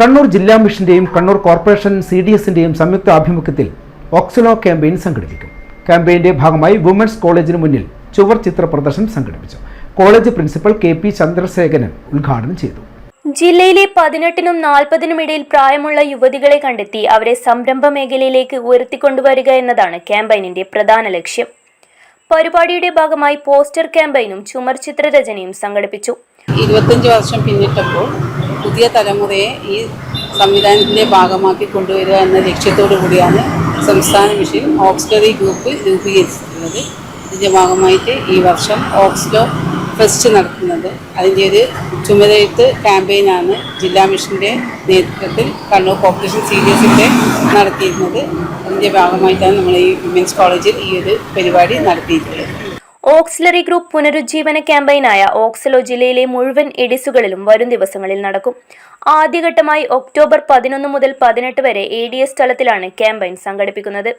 കണ്ണൂർ ജില്ലാ മിഷന്റെയും കണ്ണൂർ കോർപ്പറേഷൻ CDSന്റെയും സംയുക്ത ആഭിമുഖ്യത്തിൽ ഓക്സലോ ക്യാമ്പയിൻ സംഘടിപ്പിക്കും. ക്യാമ്പയിന്റെ ഭാഗമായി വുമൻസ് കോളേജിന് മുന്നിൽ ചുവർ ചിത്ര പ്രദർശനം സംഘടിപ്പിച്ചു. കോളേജ് പ്രിൻസിപ്പൽ KP ചന്ദ്രശേഖരൻ ഉദ്ഘാടനം ചെയ്തു. ജില്ലയിലെ 18നും 40നും ഇടയിൽ പ്രായമുള്ള യുവതികളെ കണ്ടെത്തി അവരെ സംരംഭ മേഖലയിലേക്ക് ഉയർത്തിക്കൊണ്ടുവരിക എന്നതാണ് ക്യാമ്പയിനിന്റെ പ്രധാന ലക്ഷ്യം. പരിപാടിയുടെ ഭാഗമായി പോസ്റ്റർ ക്യാമ്പയിനും ചുമർ ചിത്രരചനയും സംഘടിപ്പിച്ചു. 25 വർഷം പിന്നിട്ടപ്പോൾ പുതിയ തലമുറയെ ഈ സംവിധാനത്തിന്റെ ഭാഗമാക്കി കൊണ്ടുവരിക എന്ന ലക്ഷ്യത്തോടു കൂടിയാണ് സംസ്ഥാന മിഷൻ ഓക്സിലറി ഗ്രൂപ്പ് രൂപീകരിച്ചിട്ടുള്ളത്. ഇതിന്റെ ഭാഗമായിട്ട് ഈ വർഷം ഓക്സിലോ ഫെസ്റ്റ് നടത്തുന്നത്. അതിൻ്റെ ഒരു ചുമരെഴുത്ത് ക്യാമ്പയിനാണ് ജില്ലാ മിഷന്റെ നേതൃത്വത്തിൽ കണ്ണൂർ കോർപ്പറേഷൻ CDSന്റെ നടത്തിയിരുന്നത്. അതിന്റെ ഭാഗമായിട്ടാണ് നമ്മൾ ഈ വിമൻസ് കോളേജിൽ ഈ ഒരു പരിപാടി നടത്തിയിട്ടുള്ളത്. ഓക്സിലറി ഗ്രൂപ്പ് പുനരുജ്ജീവന ക്യാമ്പയിനായ ഓക്സലോ ജില്ലയിലെ മുഴുവൻ എഡിസുകളിലും വരും ദിവസങ്ങളിൽ നടക്കും. ആദ്യഘട്ടമായി ഒക്ടോബർ 11 മുതൽ 18 വരെ ADS തലത്തിലാണ് ക്യാമ്പയിൻ സംഘടിപ്പിക്കുന്നത്.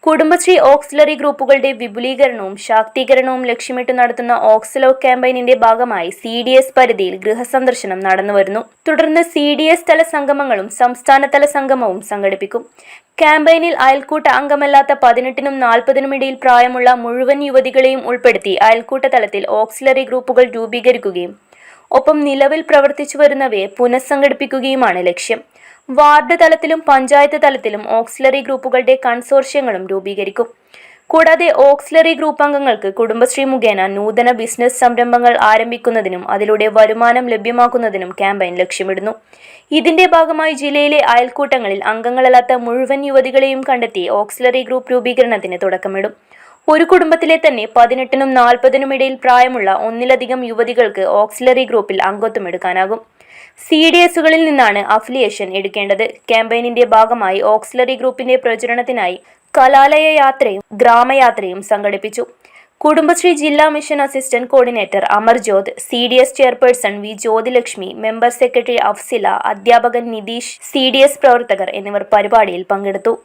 കുടുംബശ്രീ ഓക്സിലറി ഗ്രൂപ്പുകളുടെ വിപുലീകരണവും ശാക്തീകരണവും ലക്ഷ്യമിട്ട് നടത്തുന്ന ഓക്സലോ ക്യാമ്പയിനിന്റെ ഭാഗമായി CDS പരിധിയിൽ ഗൃഹസന്ദർശനം നടന്നുവരുന്നു. തുടർന്ന് CDS തല സംഗമങ്ങളും സംസ്ഥാനതല സംഗമവും സംഘടിപ്പിക്കും. ക്യാമ്പയിനിൽ അയൽക്കൂട്ട അംഗമല്ലാത്ത 18നും 40നും ഇടയിൽ പ്രായമുള്ള മുഴുവൻ യുവതികളെയും ഉൾപ്പെടുത്തി അയൽക്കൂട്ട തലത്തിൽ ഓക്സിലറി ഗ്രൂപ്പുകൾ രൂപീകരിക്കുകയും ഒപ്പം നിലവിൽ പ്രവർത്തിച്ചു വരുന്നവയെ പുനഃസംഘടിപ്പിക്കുകയുമാണ് ലക്ഷ്യം. വാർഡ് തലത്തിലും പഞ്ചായത്ത് തലത്തിലും ഓക്സിലറി ഗ്രൂപ്പുകളുടെ കൺസോർഷ്യങ്ങളും രൂപീകരിക്കും. കൂടാതെ ഓക്സിലറി ഗ്രൂപ്പ് അംഗങ്ങൾക്ക് കുടുംബശ്രീ മുഖേന നൂതന ബിസിനസ് സംരംഭങ്ങൾ ആരംഭിക്കുന്നതിനും അതിലൂടെ വരുമാനം ലഭ്യമാക്കുന്നതിനും ക്യാമ്പയിൻ ലക്ഷ്യമിടുന്നു. ഇതിന്റെ ഭാഗമായി ജില്ലയിലെ അയൽക്കൂട്ടങ്ങളിൽ അംഗങ്ങളല്ലാത്ത മുഴുവൻ യുവതികളെയും കണ്ടെത്തി ഓക്സിലറി ഗ്രൂപ്പ് രൂപീകരണത്തിന് തുടക്കമിടും. ഒരു കുടുംബത്തിലെ തന്നെ 18നും 40നും ഇടയിൽ പ്രായമുള്ള ഒന്നിലധികം യുവതികൾക്ക് ഓക്സിലറി ഗ്രൂപ്പിൽ അംഗത്വം എടുക്കാനാകും. CDSകളിൽ നിന്നാണ് അഫിലിയേഷൻ എടുക്കേണ്ടത്. ക്യാമ്പയിനിന്റെ ഭാഗമായി ഓക്സിലറി ഗ്രൂപ്പിന്റെ പ്രചരണത്തിനായി കലാലയ യാത്രയും ഗ്രാമയാത്രയും സംഘടിപ്പിച്ചു. കുടുംബശ്രീ ജില്ലാ mission assistant coordinator Amarjyoth, CDS chairperson V Jyothilakshmi, member secretary Afsila, അധ്യാപകൻ നിതീഷ്, CDS പ്രവർത്തകർ എന്നിവർ പരിപാടിയിൽ പങ്കെടുത്തു.